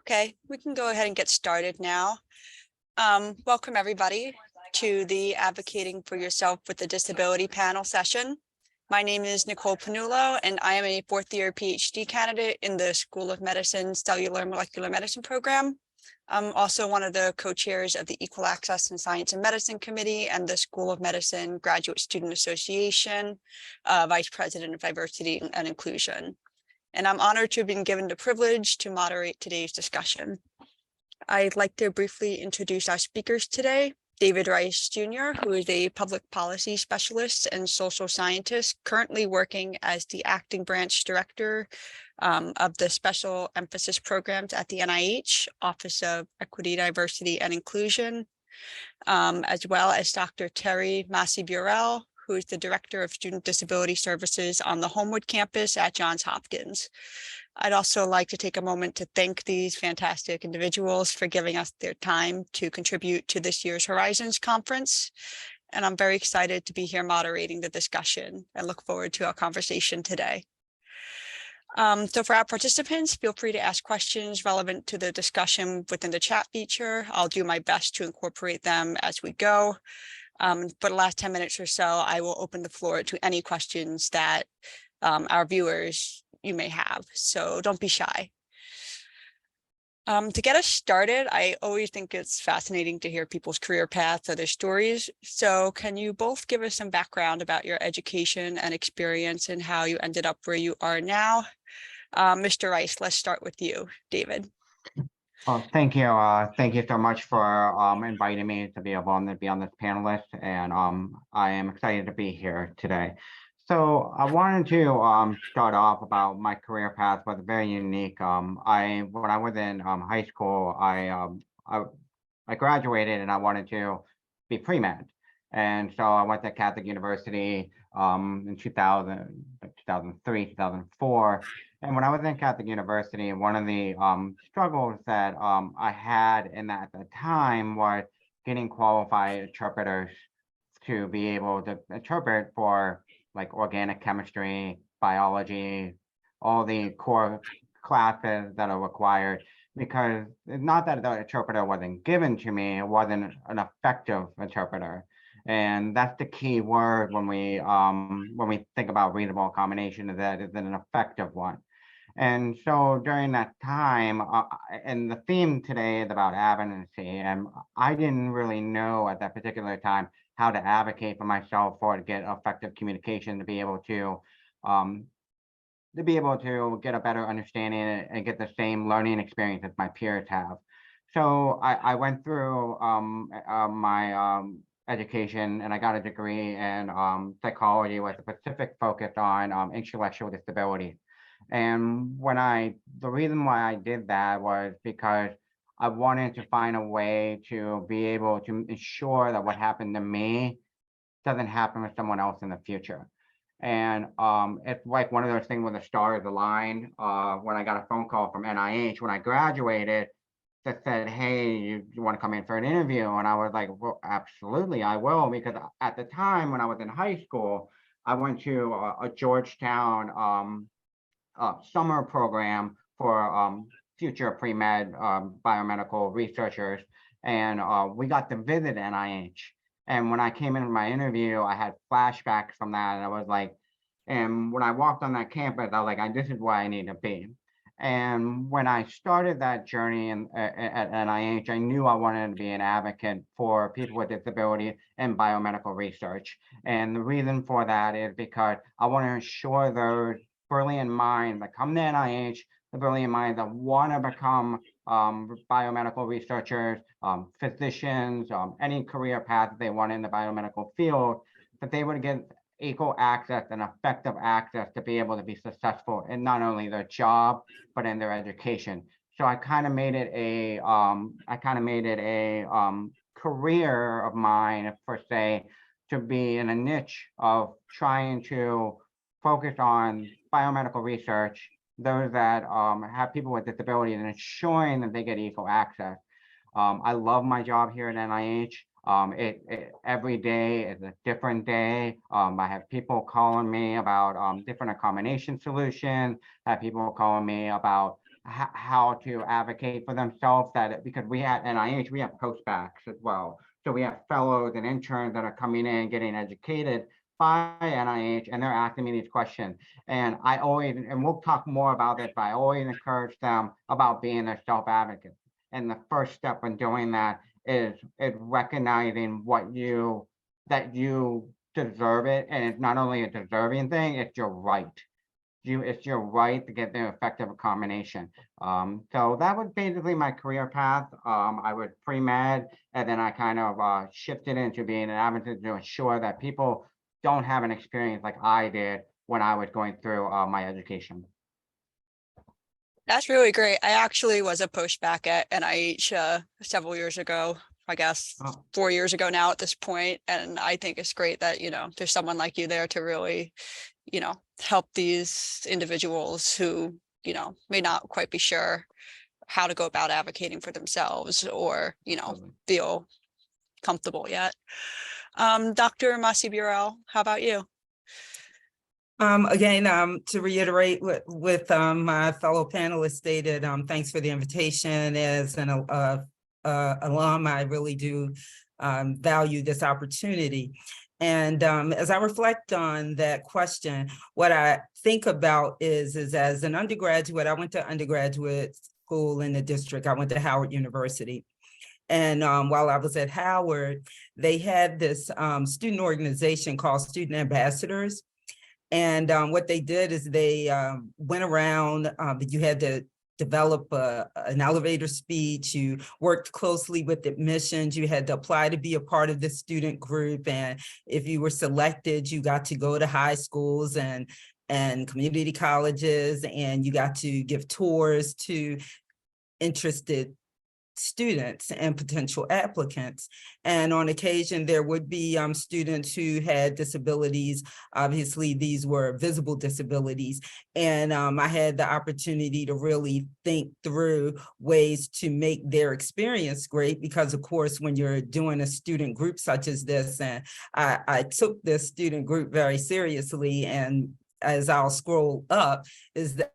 Okay, we can go ahead and get started now. Welcome everybody to the Advocating for Yourself with a Disability panel session. My name is Nicole Panulo, and I am a fourth-year PhD candidate in the School of Medicine Cellular Molecular Medicine program. I'm also one of the co-chairs of the Equal Access in Science and Medicine Committee and the School of Medicine Graduate Student Association, Vice President of Diversity and Inclusion. And I'm honored to have been given the privilege to moderate today's discussion. I'd like to briefly introduce our speakers today. David Rice Jr., who is a public policy specialist and social scientist currently working as the acting branch director of the special emphasis programs at the NIH Office of Equity, Diversity, and Inclusion, as well as Dr. Terry Massey-Burrell, who is the Director of Student Disability Services on the Homewood campus at Johns Hopkins. I'd also like to take a moment to thank these fantastic individuals for giving us their time to contribute to this year's Horizons Conference. And I'm very excited to be here moderating the discussion and look forward to our conversation today. So for our participants, feel free to ask questions relevant to the discussion within the chat feature. I'll do my best to incorporate them as we go. For the last 10 minutes or so, I will open the floor to any questions that our viewers you may have, so don't be shy. To get us started, I always think it's fascinating to hear people's career paths or their stories. So can you both give us some background about your education and experience and how you ended up where you are now? Mr. Rice, let's start with you, David. Well, thank you. Thank you so much for inviting me to be able to be on this panelist, and I am excited to be here today. So I wanted to start off about my career path was very unique. When I was in high school, I graduated and I wanted to be pre-med, and so I went to Catholic University in 2003, 2004. And when I was in Catholic University, one of the struggles that I had at the time was getting qualified interpreters to be able to interpret for like organic chemistry, biology, all the core classes that are required, because it's not that the interpreter wasn't given to me, it wasn't an effective interpreter. And that's the key word when we think about reasonable accommodation, is that it's an effective one. And so during that time, and the theme today is about advocacy, and I didn't really know at that particular time how to advocate for myself or to get effective communication, to be able to get a better understanding and get the same learning experience as my peers have. So I went through my education, and I got a degree in psychology with a specific focus on intellectual disability. And the reason why I did that was because I wanted to find a way to be able to ensure that what happened to me doesn't happen with someone else in the future. And it's like one of those things where the stars aligned. When I got a phone call from NIH when I graduated that said, hey, you want to come in for an interview? And I was like, well, absolutely, I will. Because at the time when I was in high school, I went to a Georgetown summer program for future pre-med biomedical researchers, and we got to visit NIH. And when I came in for my interview, I had flashbacks from that, and I was like, and when I walked on that campus, I was like, this is where I need to be. And when I started that journey at NIH, I knew I wanted to be an advocate for people with disability and biomedical research. And the reason for that is because I want to ensure those brilliant minds that come to NIH, the brilliant minds that want to become biomedical researchers, physicians, any career path that they want in the biomedical field, that they would get equal access and effective access to be able to be successful in not only their job, but in their education. So I kind of made it a career of mine, per se, to be in a niche of trying to focus on biomedical research, those that have people with disabilities, and ensuring that they get equal access. I love my job here at NIH. Every day is a different day. I have people calling me about different accommodation solutions. I have people calling me about how to advocate for themselves, because we at NIH, we have postbacks as well. So we have fellows and interns that are coming in, getting educated by NIH, and they're asking me these questions. And I always, and we'll talk more about this, but I always encourage them about being their self-advocates. And the first step in doing that is recognizing that you deserve it. And it's not only a deserving thing, it's your right. It's your right to get the effective accommodation. So that was basically my career path. I was pre-med, and then I kind of shifted into being an advocate to ensure that people don't have an experience like I did when I was going through my education. That's really great. I actually was a postback at NIH several years ago, I guess 4 years ago now at this point. And I think it's great that, there's someone like you there to really, help these individuals who, may not quite be sure how to go about advocating for themselves or, feel comfortable yet. Dr. Masi-Burrell, how about you? Again, to reiterate what my fellow panelists stated, thanks for the invitation. As an alum, I really do value this opportunity. And as I reflect on that question, what I think about is as an undergraduate, I went to undergraduate school in the district. I went to Howard University. And while I was at Howard, they had this student organization called Student Ambassadors. And what they did is they went around, you had to develop an elevator speech, you worked closely with admissions, you had to apply to be a part of the student group. And if you were selected, you got to go to high schools and community colleges, and you got to give tours to interested students and potential applicants. And on occasion, there would be students who had disabilities. Obviously, these were visible disabilities. And I had the opportunity to really think through ways to make their experience great, because of course, when you're doing a student group such as this, and I took this student group very seriously. And as I'll scroll up, is that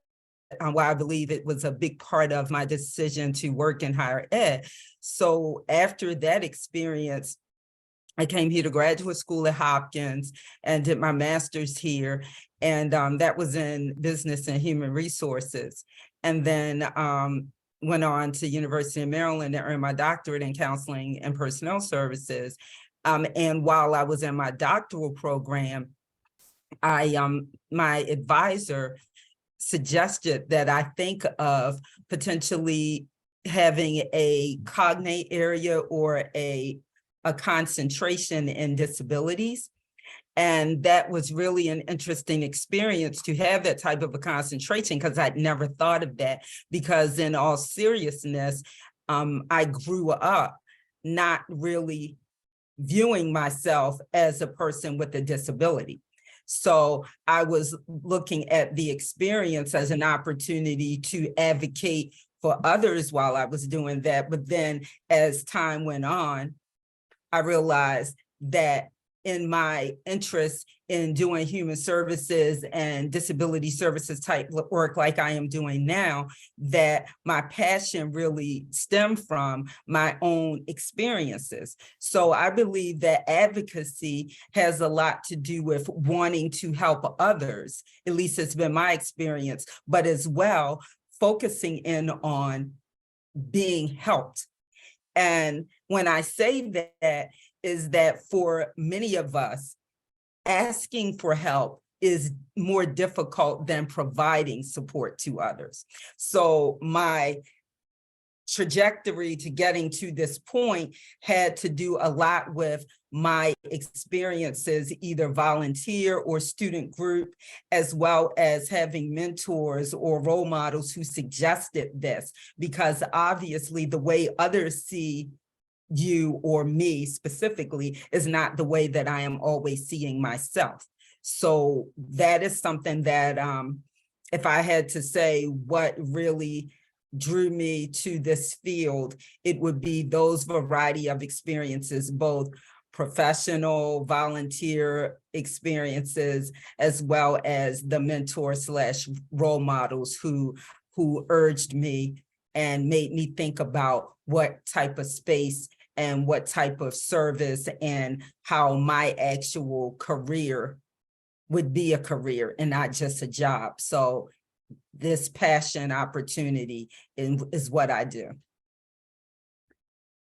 why I believe it was a big part of my decision to work in higher ed. So after that experience, I came here to graduate school at Hopkins and did my master's here. And that was in business and human resources. And then went on to University of Maryland and earned my doctorate in counseling and personnel services. And while I was in my doctoral program, my advisor suggested that I think of potentially having a cognate area or a concentration in disabilities. And that was really an interesting experience to have that type of a concentration, because I'd never thought of that. Because in all seriousness, I grew up not really viewing myself as a person with a disability. So I was looking at the experience as an opportunity to advocate for others while I was doing that. But then as time went on, I realized that in my interest in doing human services and disability services type work like I am doing now, that my passion really stemmed from my own experiences. So I believe that advocacy has a lot to do with wanting to help others, at least it's been my experience, but as well, focusing in on being helped. And when I say that, is that for many of us, asking for help is more difficult than providing support to others. So my trajectory to getting to this point had to do a lot with my experiences, either volunteer or student group, as well as having mentors or role models who suggested this, because obviously the way others see you or me specifically is not the way that I am always seeing myself. So that is something that if I had to say what really drew me to this field, it would be those variety of experiences, both professional, volunteer experiences, as well as the mentor / role models who who urged me and made me think about what type of space and what type of service and how my actual career would be a career and not just a job. So this passion opportunity is what I do.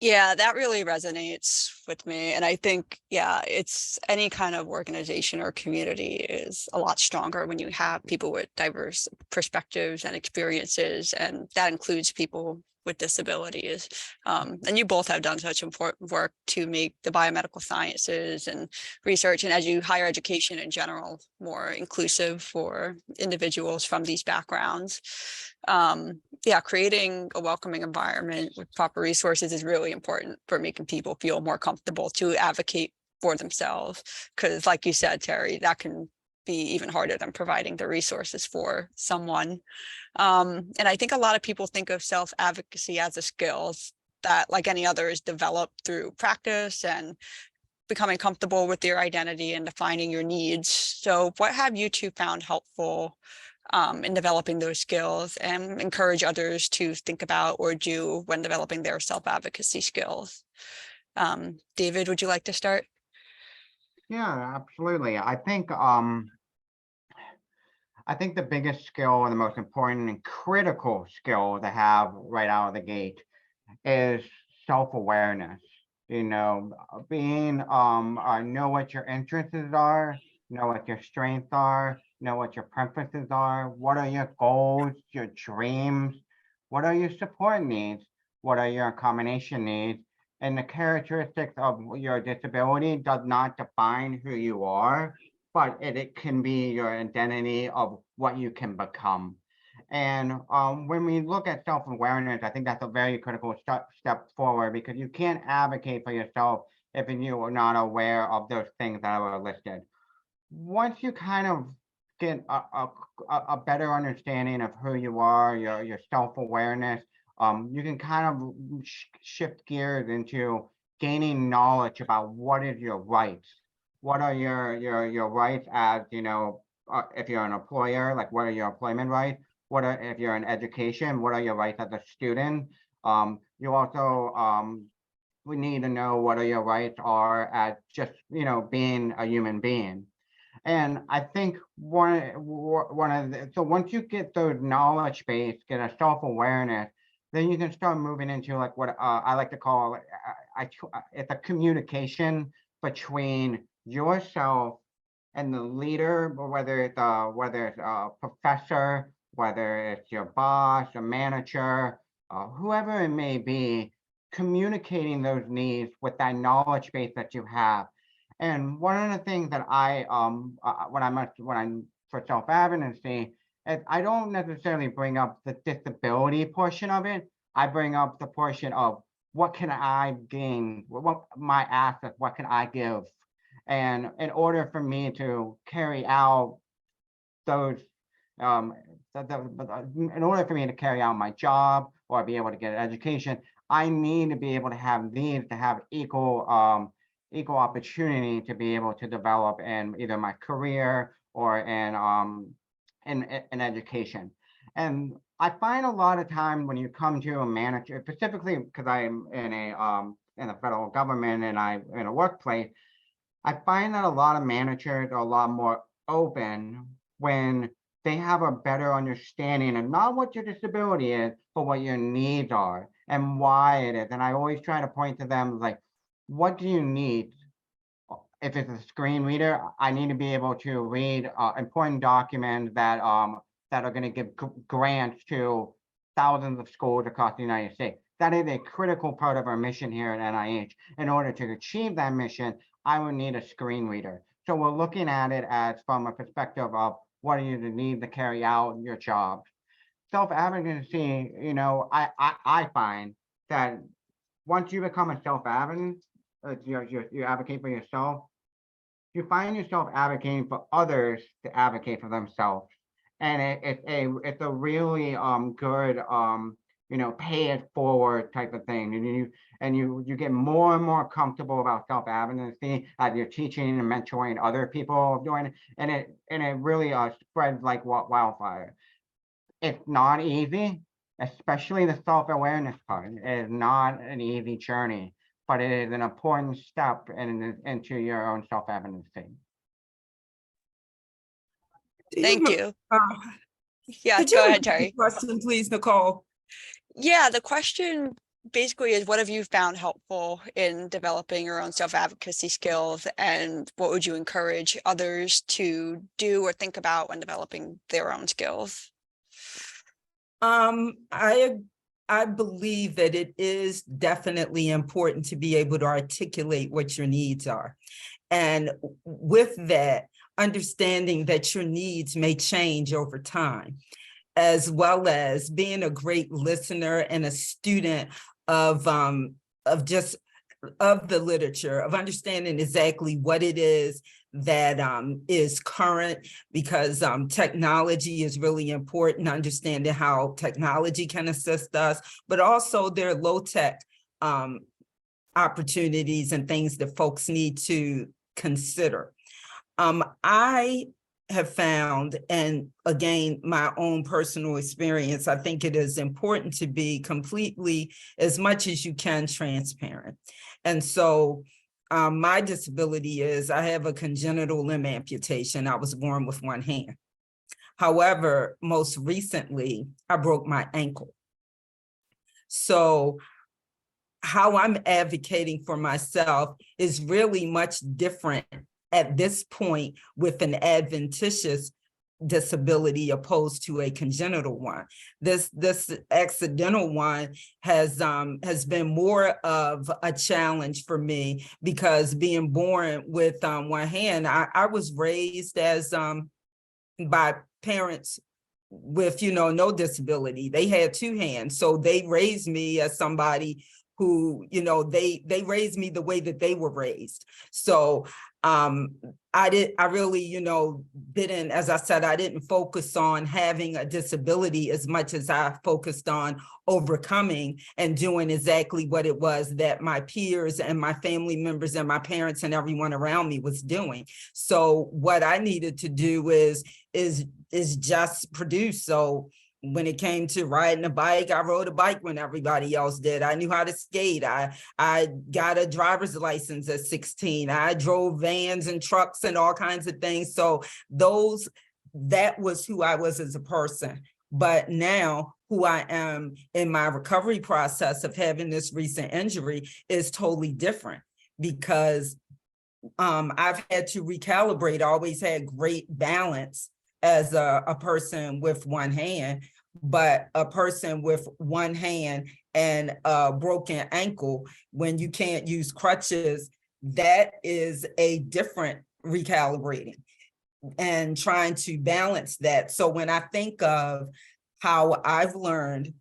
Yeah, that really resonates with me. And I think, yeah, it's any kind of organization or community is a lot stronger when you have people with diverse perspectives and experiences. And that includes people with disabilities. And you both have done such important work to make the biomedical sciences and research and higher education in general more inclusive for individuals from these backgrounds. Yeah, creating a welcoming environment with proper resources is really important for making people feel more comfortable to advocate for themselves. Because like you said, Terry, that can be even harder than providing the resources for someone. And I think a lot of people think of self-advocacy as a skill that, like any other, is developed through practice and becoming comfortable with your identity and defining your needs. So what have you two found helpful in developing those skills, and encourage others to think about or do when developing their self-advocacy skills? David, would you like to start? Yeah, absolutely. I think the biggest skill and the most important and critical skill to have right out of the gate is self-awareness. Being know what your interests are, know what your strengths are, know what your preferences are, what are your goals, your dreams, what are your support needs, what are your accommodation needs, and the characteristics of your disability does not define who you are, but it can be your identity of what you can become. And when we look at self-awareness, I think that's a very critical step forward, because you can't advocate for yourself if you are not aware of those things that were listed. Once you kind of get a better understanding of who you are, your self-awareness, you can kind of shift gears into gaining knowledge about what is your rights. What are your rights as, if you're an employer, like what are your employment rights? If you're in education, what are your rights as a student? You also we need to know what are your rights are as just, being a human being. And I think so once you get those knowledge base, get a self-awareness, then you can start moving into like what I like to call it's a communication between yourself and the leader, whether it's a professor, whether it's your boss, a manager, whoever it may be, communicating those needs with that knowledge base that you have. And one of the things that when I'm for self-advocacy, is I don't necessarily bring up the disability portion of it. I bring up the portion of what can I gain, what my assets, what can I give, and in order for me to carry out those, in order for me to carry out my job or be able to get an education, I need to be able to have these to have equal opportunity to be able to develop in either my career or in education. And I find a lot of time when you come to a manager, specifically because I'm in a federal government and I'm in a workplace, I find that a lot of managers are a lot more open when they have a better understanding of not what your disability is, but what your needs are and why it is. And I always try to point to them like, what do you need? If it's a screen reader, I need to be able to read important documents that are going to give grants to thousands of schools across the United States. That is a critical part of our mission here at NIH. In order to achieve that mission, I would need a screen reader. So we're looking at it as from a perspective of what do you need to carry out your job. Self-advocacy, I find that once you become a self-advocate, you advocate for yourself, you find yourself advocating for others to advocate for themselves. And it's a really good pay it forward type of thing. And you get more and more comfortable about self-advocacy as you're teaching and mentoring other people doing it, and it really spreads like wildfire. It's not easy, especially the self-awareness part. It is not an easy journey, but it is an important step into your own self-evidency. Thank you. Uh, Yeah, Could you go ahead, repeat the Terry. question, please, Nicole? Yeah, the question basically is, what have you found helpful in developing your own self-advocacy skills, and what would you encourage others to do or think about when developing their own skills? I believe that it is definitely important to be able to articulate what your needs are. And with that, understanding that your needs may change over time, as well as being a great listener and a student of just of the literature, of understanding exactly what it is that is current, because technology is really important, understanding how technology can assist us, but also there are low-tech opportunities and things that folks need to consider. I have found, and again, my own personal experience, I think it is important to be completely, as much as you can, transparent. And so my disability is I have a congenital limb amputation. I was born with one hand. However, most recently, I broke my ankle. So how I'm advocating for myself is really much different at this point with an adventitious disability opposed to a congenital one. This accidental one has been more of a challenge for me, because being born with one hand, I was raised as by parents with, no disability. They had two hands, so they raised me as somebody who, they raised me the way that they were raised. So I really, didn't, as I said, I didn't focus on having a disability as much as I focused on overcoming and doing exactly what it was that my peers and my family members and my parents and everyone around me was doing. So what I needed to do is just produce. So when it came to riding a bike, I rode a bike when everybody else did. I knew how to skate. I got a driver's license at 16. I drove vans and trucks and all kinds of things. So that was who I was as a person. But now who I am in my recovery process of having this recent injury is totally different, because I've had to recalibrate. I always had great balance as a person with one hand, but a person with one hand and a broken ankle, when you can't use crutches, that is a different recalibrating and trying to balance that. So when I think of how I've learned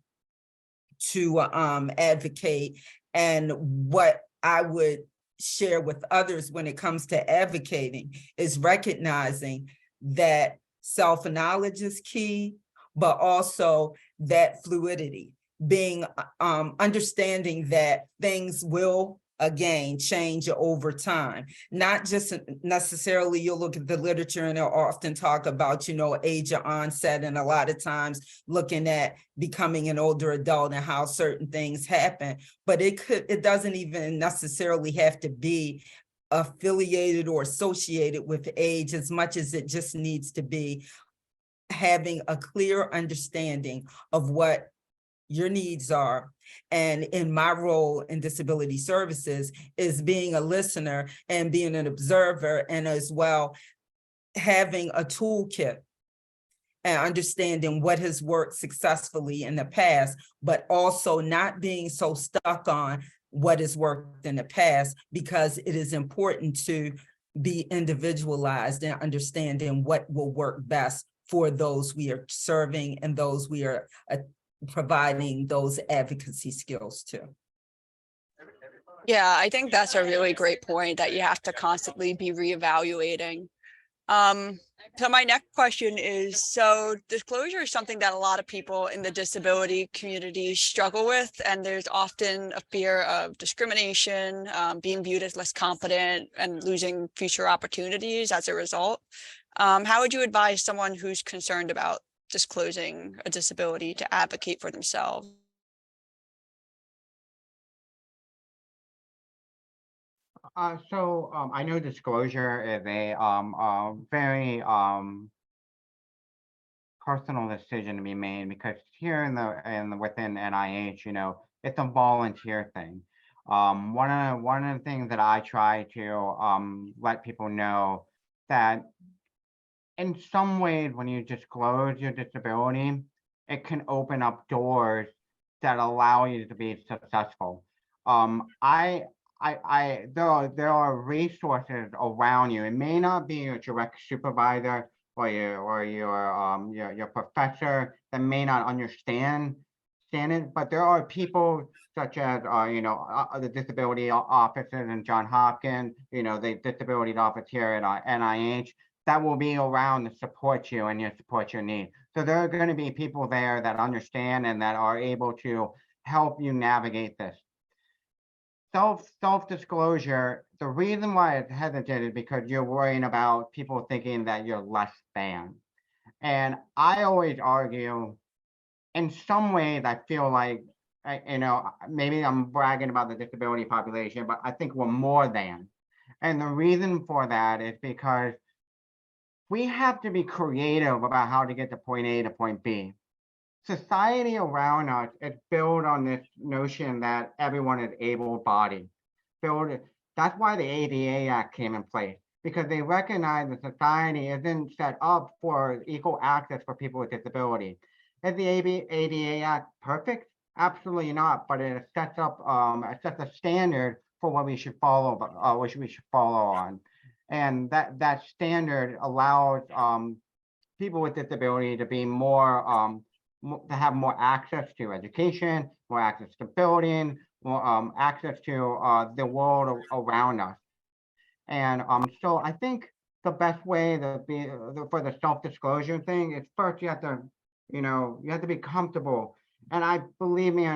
to advocate and what I would share with others when it comes to advocating, is recognizing that self-knowledge is key, but also that fluidity, being understanding that things will again change over time. Not just necessarily, you'll look at the literature and they'll often talk about, age of onset, and a lot of times looking at becoming an older adult and how certain things happen, but it doesn't even necessarily have to be affiliated or associated with age, as much as it just needs to be having a clear understanding of what your needs are. And in my role in disability services is being a listener and being an observer, and as well having a toolkit and understanding what has worked successfully in the past, but also not being so stuck on what has worked in the past, because it is important to be individualized and understanding what will work best for those we are serving and those we are providing those advocacy skills to. Yeah, I think that's a really great point, that you have to constantly be reevaluating. So my next question is, so disclosure is something that a lot of people in the disability community struggle with, and there's often a fear of discrimination, being viewed as less competent, and losing future opportunities as a result. How would you advise someone who's concerned about disclosing a disability to advocate for themselves? I know disclosure is a very personal decision to be made, because here within NIH, it's a volunteer thing. One of the things that I try to let people know, that in some ways, when you disclose your disability, it can open up doors that allow you to be successful. There are resources around you. It may not be your direct supervisor or your professor that may not understand it, but there are people such as the disability offices in Johns Hopkins, the disability office here at NIH, that will be around to support you and support your needs. So there are going to be people there that understand and that are able to help you navigate this. Self-disclosure, the reason why it's hesitant is because you're worrying about people thinking that you're less than. And I always argue, in some ways, I feel like, maybe I'm bragging about the disability population, but I think we're more than. And the reason for that is because we have to be creative about how to get to point A to point B. Society around us is built on this notion that everyone is able-bodied. That's why the ADA Act came in place, because they recognize that society isn't set up for equal access for people with disability. Is the ADA Act perfect? Absolutely not, but it sets a standard for what we should follow, on. And that standard allows people with disability to be more, to have more access to education, more access to building, more access to the world around us. And so I think the best way for the self-disclosure thing is, first you have to be comfortable. And believe me,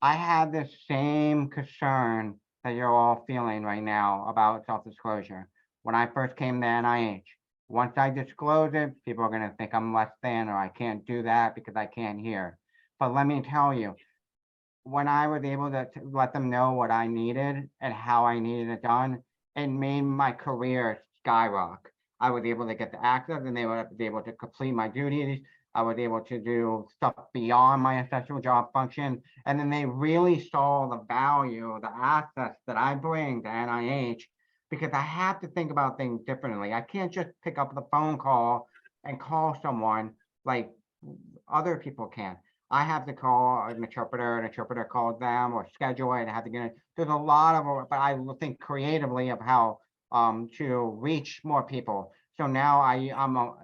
I have the same concern that you're all feeling right now about self-disclosure. When I first came to NIH, once I disclose it, people are going to think I'm less than, or I can't do that because I can't hear. But let me tell you, when I was able to let them know what I needed and how I needed it done, it made my career skyrocket. I was able to get the access, and they were able to complete my duties. I was able to do stuff beyond my essential job function. And then they really saw the value, the assets that I bring to NIH, because I have to think about things differently. I can't just pick up the phone call and call someone like other people can. I have to call an interpreter calls them, or schedule it. I have to get it. There's a lot of, but I think creatively of how to reach more people. So now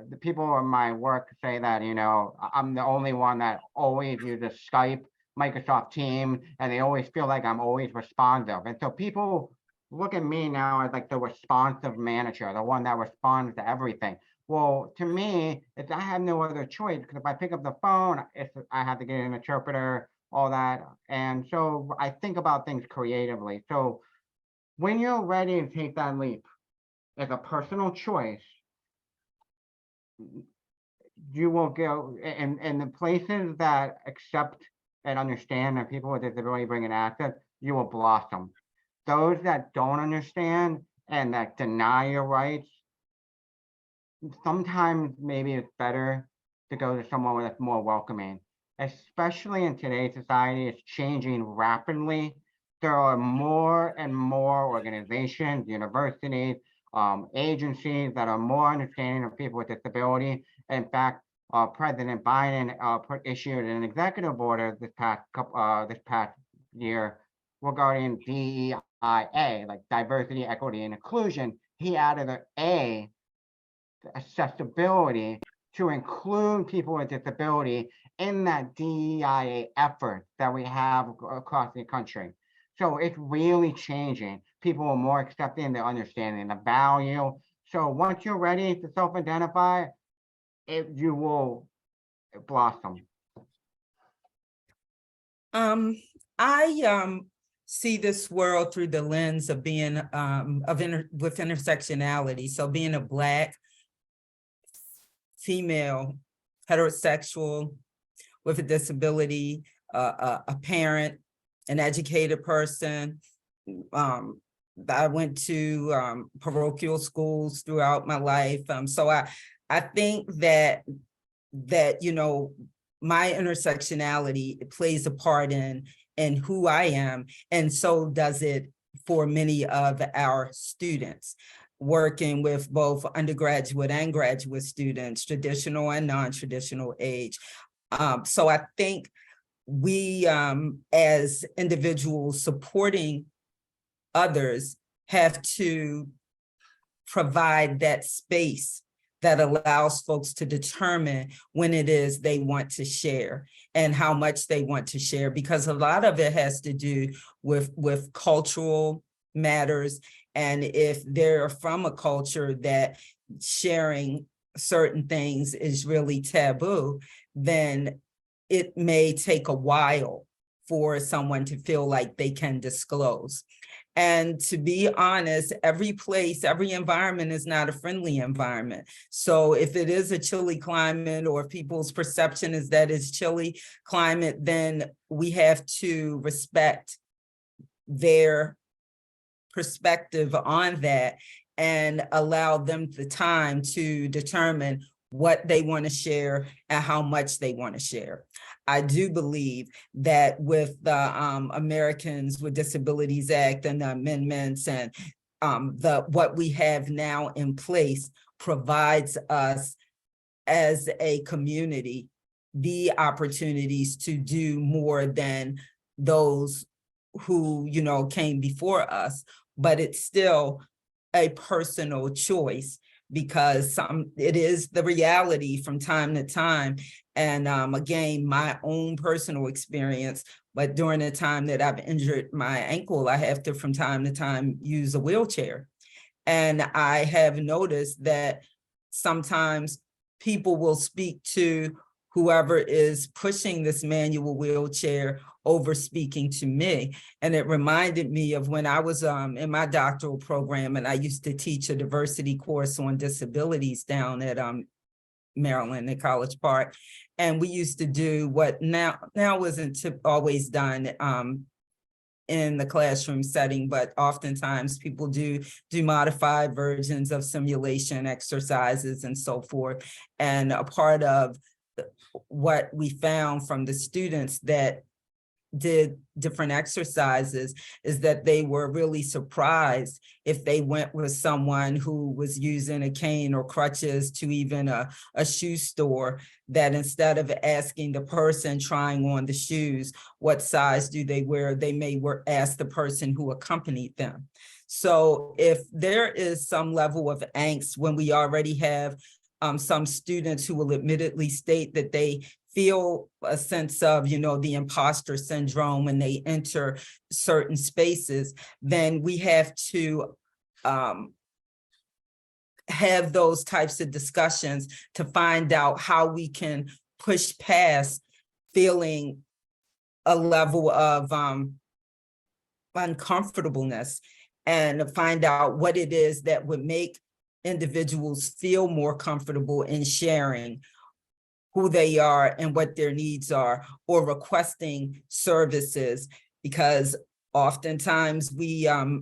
the people in my work say that, I'm the only one that always uses Skype, Microsoft Teams, and they always feel like I'm always responsive. And so people look at me now as like the responsive manager, the one that responds to everything. Well, to me, I have no other choice, because if I pick up the phone, I have to get an interpreter, all that. And so I think about things creatively. So when you're ready to take that leap, as a personal choice, you will go in the places that accept and understand that people with disability bring an access, you will blossom. Those that don't understand and that deny your rights, sometimes maybe it's better to go to someone that's more welcoming. Especially in today's society, it's changing rapidly. There are more and more organizations, universities, agencies that are more understanding of people with disability. In fact, President Biden issued an executive order this past year regarding DEIA, like diversity, equity, and inclusion. He added an A, accessibility, to include people with disability in that DEIA effort that we have across the country. So it's really changing. People are more accepting, they're understanding the value. So once you're ready to self-identify, you will blossom. I see this world through the lens of being with intersectionality. So being a Black female, heterosexual, with a disability, a parent, an educated person. I went to parochial schools throughout my life. So I think that you know, my intersectionality plays a part in who I am, and so does it for many of our students, working with both undergraduate and graduate students, traditional and non-traditional age. So I think we, as individuals supporting others, have to provide that space that allows folks to determine when it is they want to share and how much they want to share, because a lot of it has to do with cultural matters. And if they're from a culture that sharing certain things is really taboo, then it may take a while for someone to feel like they can disclose. And to be honest, every place, every environment is not a friendly environment. So if it is a chilly climate, or if people's perception is that it's chilly climate, then we have to respect their perspective on that and allow them the time to determine what they want to share and how much they want to share. I do believe that with the Americans with Disabilities Act and the amendments and what we have now in place provides us as a community the opportunities to do more than those who, you know, came before us, but it's still a personal choice, because it is the reality from time to time. And again, my own personal experience, but during the time that I've injured my ankle, I have to from time to time use a wheelchair. And I have noticed that sometimes people will speak to whoever is pushing this manual wheelchair over speaking to me. And it reminded me of when I was in my doctoral program, and I used to teach a diversity course on disabilities down at Maryland at College Park. And we used to do what now wasn't always done in the classroom setting, but oftentimes people do modified versions of simulation exercises and so forth. And a part of what we found from the students that did different exercises is that they were really surprised if they went with someone who was using a cane or crutches to even a shoe store, that instead of asking the person trying on the shoes what size do they wear, they may ask the person who accompanied them. So if there is some level of angst when we already have some students who will admittedly state that they feel a sense of, you know, the imposter syndrome when they enter certain spaces, then we have to have those types of discussions to find out how we can push past feeling a level of uncomfortableness and find out what it is that would make individuals feel more comfortable in sharing who they are and what their needs are, or requesting services. Because oftentimes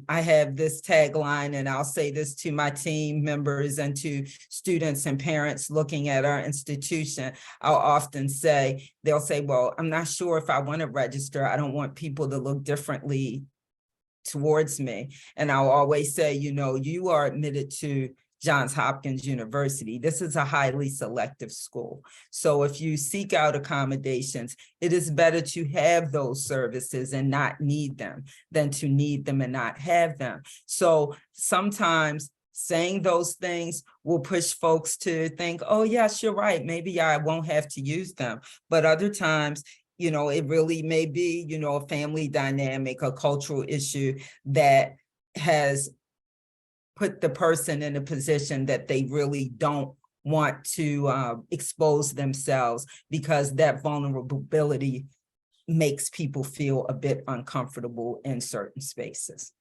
I have this tagline, and I'll say this to my team members and to students and parents looking at our institution. I'll often say, they'll say, well, I'm not sure if I want to register. I don't want people to look differently towards me. And I'll always say, you know, you are admitted to Johns Hopkins University. This is a highly selective school. So if you seek out accommodations, it is better to have those services and not need them than to need them and not have them. So sometimes saying those things will push folks to think, oh yes, you're right, maybe I won't have to use them. But other times, you know, it really may be, you know, a family dynamic, a cultural issue that has put the person in a position that they really don't want to expose themselves, because that vulnerability makes people feel a bit uncomfortable in certain spaces.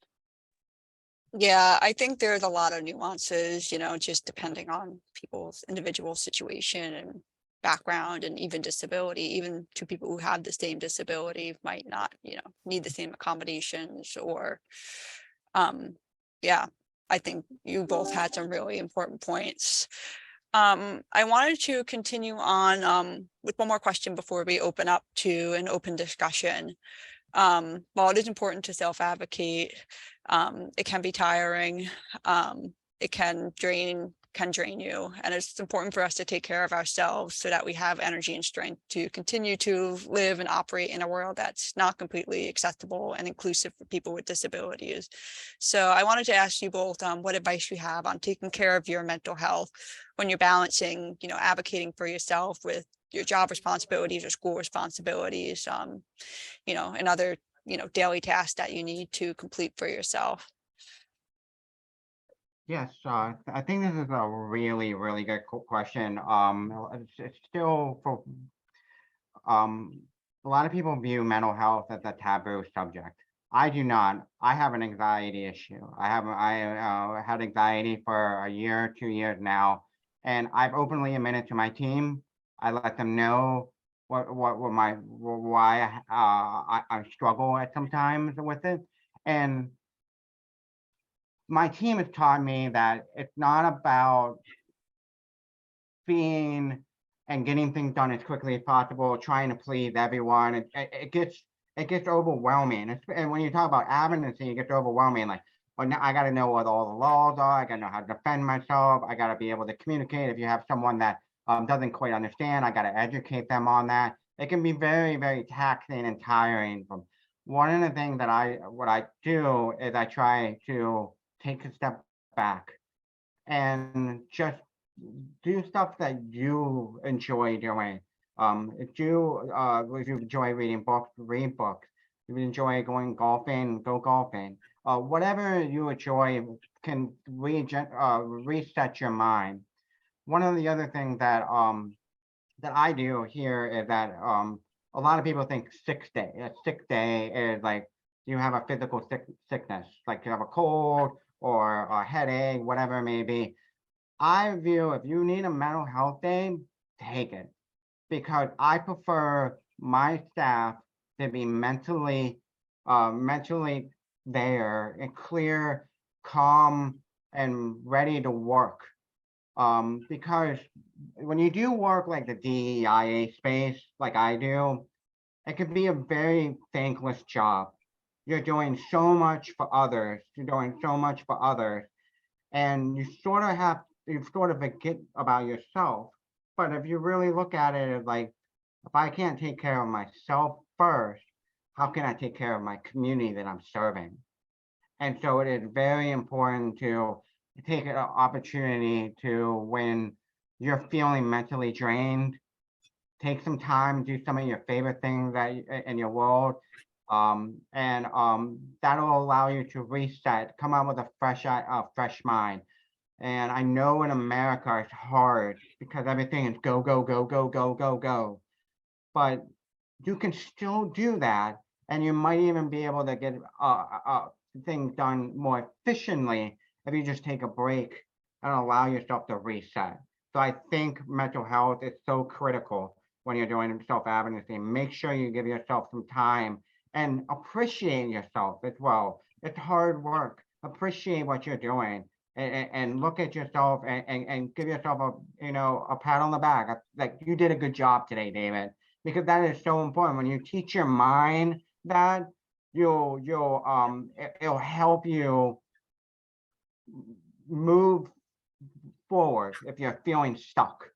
Yeah, I think there's a lot of nuances, you know, just depending on people's individual situation and background and even disability. Even two people who have the same disability might not, you know, need the same accommodations or, yeah, I think you both had some really important points. I wanted to continue on with one more question before we open up to an open discussion. While it is important to self-advocate, it can be tiring. It can drain you. And it's important for us to take care of ourselves so that we have energy and strength to continue to live and operate in a world that's not completely accessible and inclusive for people with disabilities. So I wanted to ask you both what advice you have on taking care of your mental health when you're balancing, you know, advocating for yourself with your job responsibilities or school responsibilities, you know, and other, you know, daily tasks that you need to complete for yourself. Yes, I think this is a really, really good question. It's still for a lot of people view mental health as a taboo subject. I do not. I have an anxiety issue. I had anxiety for a year, 2 years now, and I've openly admitted to my team. I let them know why I struggle at sometimes with it, and my team has taught me that it's not about being and getting things done as quickly as possible, trying to please everyone. It gets overwhelming. And when you talk about advocacy, it gets overwhelming. Like, well, now I got to know what all the laws are. I got to know how to defend myself. I got to be able to communicate. If you have someone that doesn't quite understand, I got to educate them on that. It can be very, very taxing and tiring. From one of the things that what I do is I try to take a step back and just do stuff that you enjoy doing. If you enjoy reading books, read books. If you enjoy going golfing, go golfing. Whatever you enjoy can reset your mind. One of the other things that I do here is that a lot of people think sick day. A sick day is like you have a physical sickness, like you have a cold or a headache, whatever it may be. I view if you need a mental health day, take it, because I prefer my staff to be mentally there and clear, calm, and ready to work. Because when you do work like the DEIA space, like I do, it can be a very thankless job. You're doing so much for others. You're doing so much for others, and you sort of forget about yourself. But if you really look at it as like, if I can't take care of myself first, how can I take care of my community that I'm serving? And so it is very important to take an opportunity to, when you're feeling mentally drained, take some time, do some of your favorite things in your world. That'll allow you to reset, come out with a fresh mind. And I know in America it's hard because everything is go, go, go, go, go, go, go. But you can still do that. And you might even be able to get things done more efficiently if you just take a break and allow yourself to reset. So I think mental health is so critical when you're doing self-advocacy. Make sure you give yourself some time and appreciate yourself as well. It's hard work. Appreciate what you're doing. And look at yourself and give yourself a pat on the back, like you did a good job today, David, because that is so important. When you teach your mind that, it'll help you move forward if you're feeling stuck.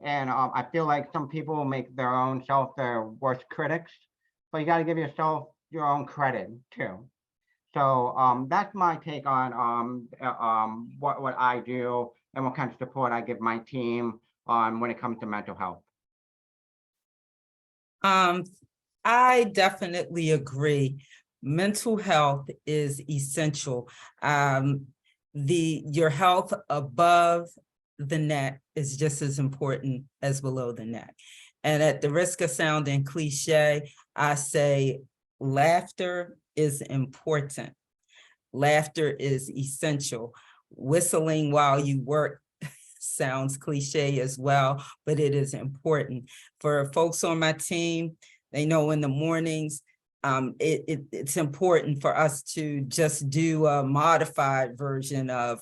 And I feel like some people make their own self their worst critics, but you got to give yourself your own credit too. So that's my take on what I do and what kind of support I give my team on when it comes to mental health. I definitely agree. Mental health is essential. Your health above the neck is just as important as below the neck. And at the risk of sounding cliche, I say laughter is important. Laughter is essential. Whistling while you work sounds cliche as well, but it is important. For folks on my team, they know in the mornings, it's important for us to just do a modified version of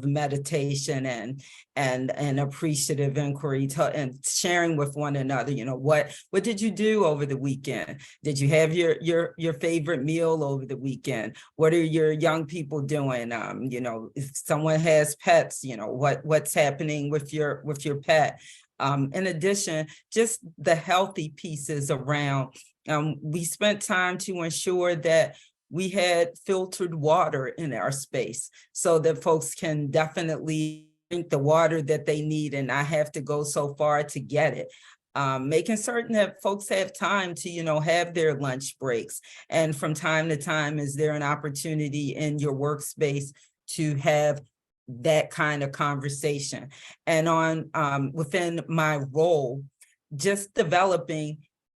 meditation and appreciative inquiry and sharing with one another. You know, what did you do over the weekend? Did you have your favorite meal over the weekend? What are your young people doing? You know, if someone has pets, you know, what's happening with your pet? In addition, just the healthy pieces around. We spent time to ensure that we had filtered water in our space so that folks can definitely drink the water that they need and not have to go so far to get it. Making certain that folks have time to, you know, have their lunch breaks. And from time to time, is there an opportunity in your workspace to have that kind of conversation? And on within my role, just developing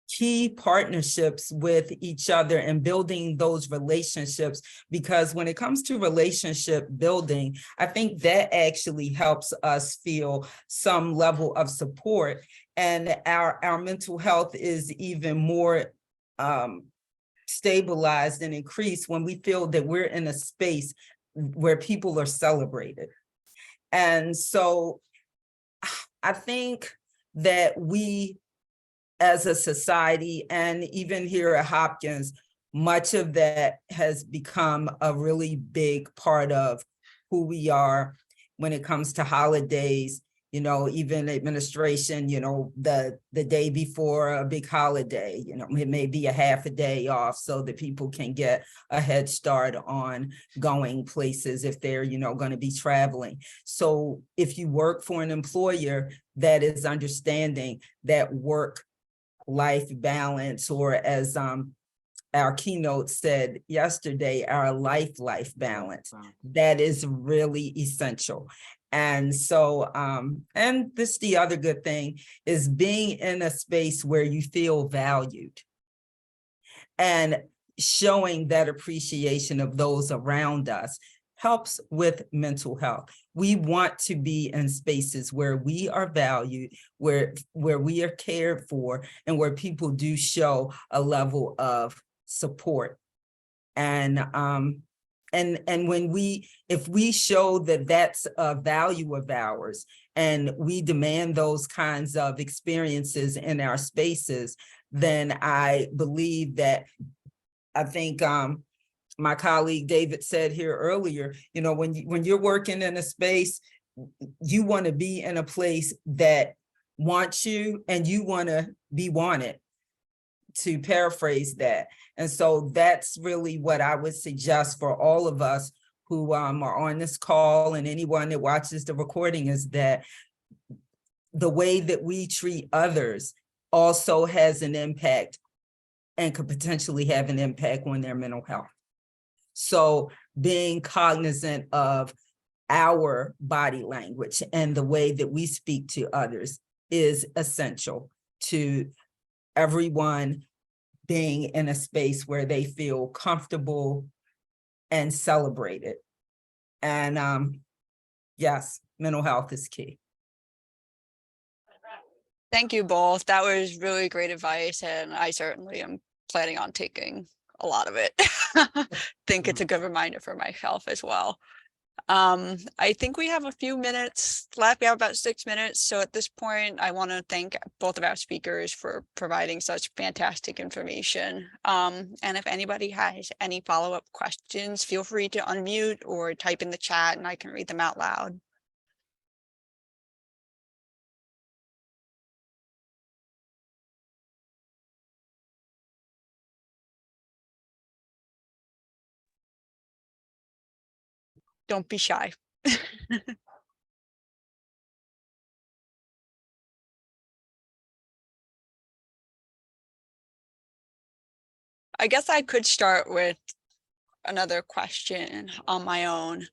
key partnerships with each other and building those relationships, because when it comes to relationship building, I think that actually helps us feel some level of support, and our mental health is even more stabilized and increased when we feel that we're in a space where people are celebrated. And so I think that we as a society, and even here at Hopkins, much of that has become a really big part of who we are when it comes to holidays. You know, even administration, you know, the day before a big holiday, you know, it may be a half a day off so that people can get a head start on going places if they're, you know, going to be traveling. So if you work for an employer that is understanding that work-life balance, or as our keynote said yesterday, our life balance, that is really essential. And so, and this, the other good thing is being in a space where you feel valued and showing that appreciation of those around us helps with mental health. We want to be in spaces where we are valued, where we are cared for, and where people do show a level of support. And if we show that that's a value of ours, and we demand those kinds of experiences in our spaces, then I believe that, I think my colleague David said here earlier, you know, when you're working in a space, you want to be in a place that wants you and you want to be wanted, to paraphrase that. And so that's really what I would suggest for all of us who are on this call, and anyone that watches the recording, is that the way that we treat others also has an impact and could potentially have an impact on their mental health. So being cognizant of our body language and the way that we speak to others is essential to everyone being in a space where they feel comfortable and celebrated. And yes, mental health is key. Thank you both. That was really great advice, and I certainly am planning on taking a lot of it. Think it's a good reminder for myself as well. I think we have a few minutes left. We have about 6 minutes. So at this point, I want to thank both of our speakers for providing such fantastic information. And if anybody has any follow-up questions, feel free to unmute or type in the chat and I can read them out loud. Don't be shy. I guess I could start with another question on my own.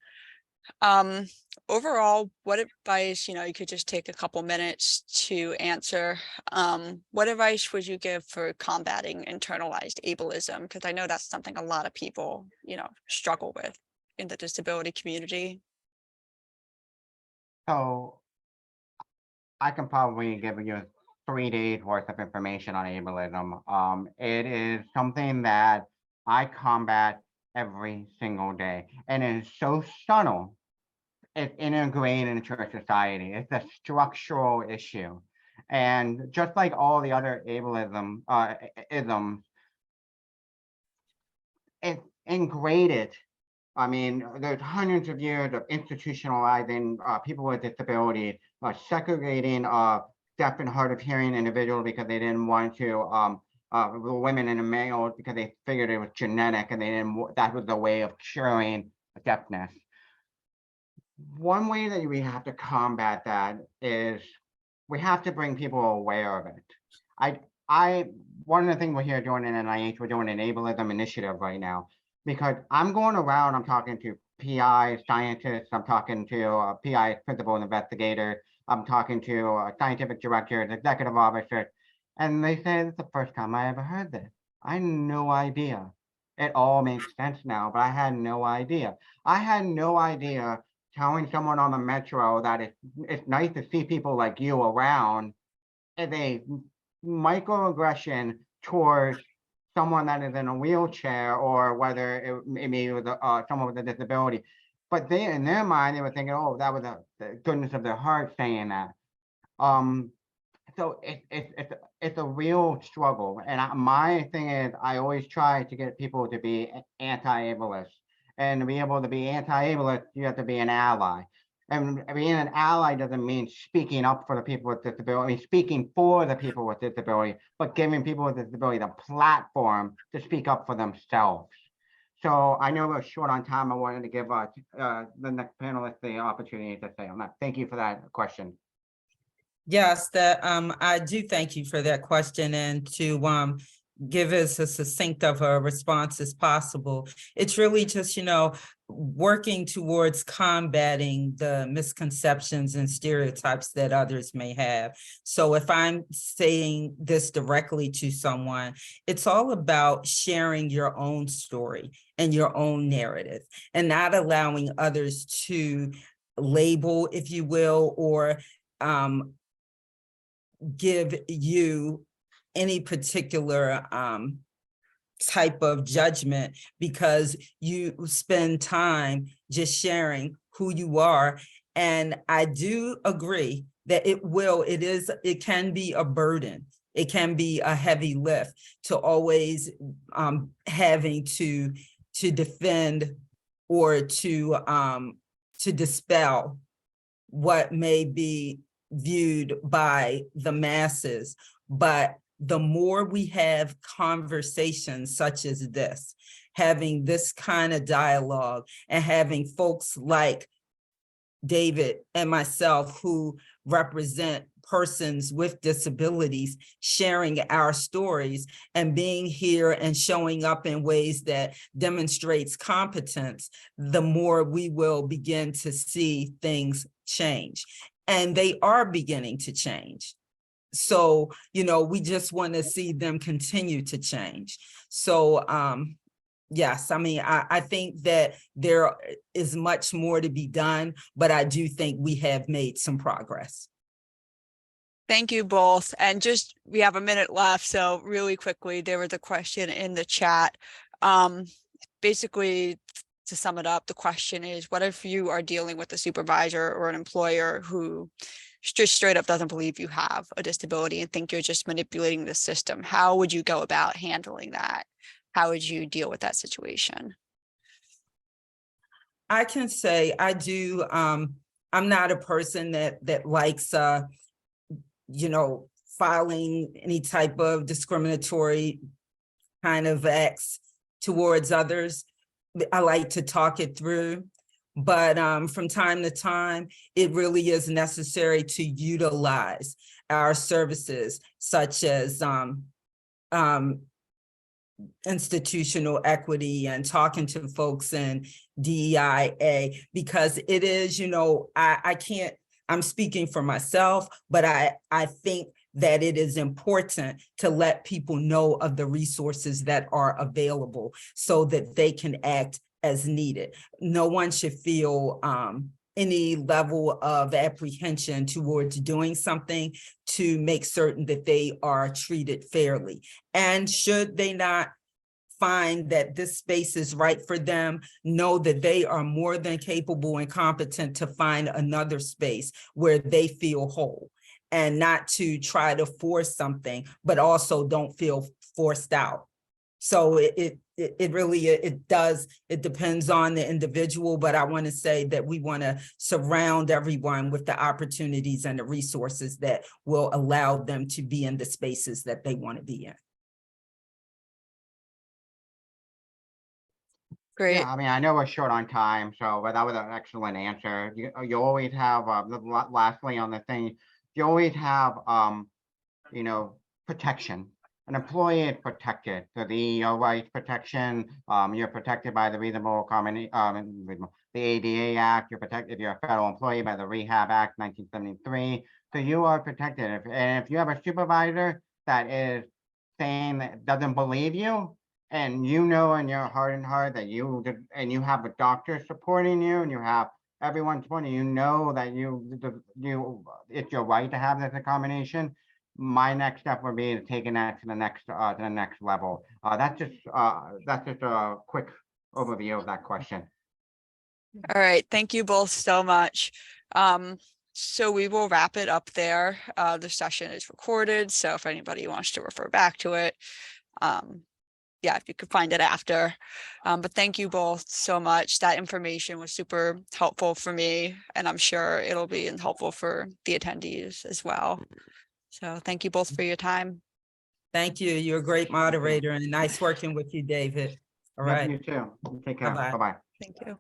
Overall, what advice, you could just take a couple minutes to answer. What advice would you give for combating internalized ableism? Because I know that's something a lot of people, struggle with in the disability community. So I can probably give you 3 days worth of information on ableism. It is something that I combat every single day, and it is so subtle. It's integrated into our society. It's a structural issue, and just like all the other ableism isms, it's ingrained. I mean, there's hundreds of years of institutionalizing people with disabilities, segregating deaf and hard of hearing individuals because they didn't want to, women and males because they figured it was genetic and they didn't, that was the way of curing deafness. One way that we have to combat that is we have to bring people aware of it. One of the things we're here doing in NIH, we're doing an ableism initiative right now, because I'm going around, I'm talking to PI scientists, I'm talking to PI principal investigator, I'm talking to scientific directors, executive officers, and they say it's the first time I ever heard this. I had no idea. It all makes sense now, but I had no idea. I had no idea telling someone on the metro that it's nice to see people like you around is a microaggression towards someone that is in a wheelchair, or whether it maybe with someone with a disability. But they, in their mind, they were thinking, oh, that was the goodness of their heart saying that. So it's a real struggle. And my thing is, I always try to get people to be anti-ableist. And to be able to be anti-ableist, you have to be an ally. And being an ally doesn't mean speaking up for the people with disability, speaking for the people with disability, but giving people with disability the platform to speak up for themselves. So I know we're short on time. I wanted to give the next panelist the opportunity to say on that. Thank you for that question. Yes, I do thank you for that question, and to give us as succinct of a response as possible. It's really just, working towards combating the misconceptions and stereotypes that others may have. So if I'm saying this directly to someone, it's all about sharing your own story and your own narrative, and not allowing others to label, if you will, or give you any particular type of judgment, because you spend time just sharing who you are. And I do agree that it can be a burden. It can be a heavy lift to always having to defend or to dispel what may be viewed by the masses. But the more we have conversations such as this, having this kind of dialogue, and having folks like David and myself who represent persons with disabilities sharing our stories and being here and showing up in ways that demonstrates competence, the more we will begin to see things change. And they are beginning to change. So, we just want to see them continue to change. So, yes, I mean, I think that there is much more to be done, but I do think we have made some progress. Thank you both. And we have a minute left. So really quickly, there was a question in the chat. Basically, to sum it up, the question is, what if you are dealing with a supervisor or an employer who just straight up doesn't believe you have a disability and think you're just manipulating the system? How would you go about handling that? How would you deal with that situation? I can say I do. I'm not a person that likes, filing any type of discriminatory kind of acts towards others. I like to talk it through. But from time to time, it really is necessary to utilize our services, such as institutional equity and talking to folks in DEIA, because it is, I can't, I'm speaking for myself, but I think that it is important to let people know of the resources that are available so that they can act as needed. No one should feel any level of apprehension towards doing something to make certain that they are treated fairly. And should they not find that this space is right for them, know that they are more than capable and competent to find another space where they feel whole, and not to try to force something, but also don't feel forced out. So it depends on the individual, but I want to say that we want to surround everyone with the opportunities and the resources that will allow them to be in the spaces that they want to be in. Great. Yeah, I mean, I know we're short on time, but that was an excellent answer. You always have, lastly on the thing, you always have, protection. An employee is protected, so the rights protection, you're protected by the the ADA Act, you're protected if you're a federal employee by the Rehab Act 1973. So you are protected. If you have a supervisor that is saying that doesn't believe you, and in your heart and heart that you have a doctor supporting you, and you have everyone supporting you, that it's your right to have this accommodation. My next step would be to take that to the next level. That's just a quick overview of that question. All right. Thank you both so much. So we will wrap it up there. The session is recorded, so if anybody wants to refer back to it, yeah, if you could find it after. But thank you both so much. That information was super helpful for me, and I'm sure it'll be helpful for the attendees as well. So thank you both for your time. Thank you. You're a great moderator, and nice working with you, David. All right. You too. Take care. Bye-bye. Bye-bye. Thank you.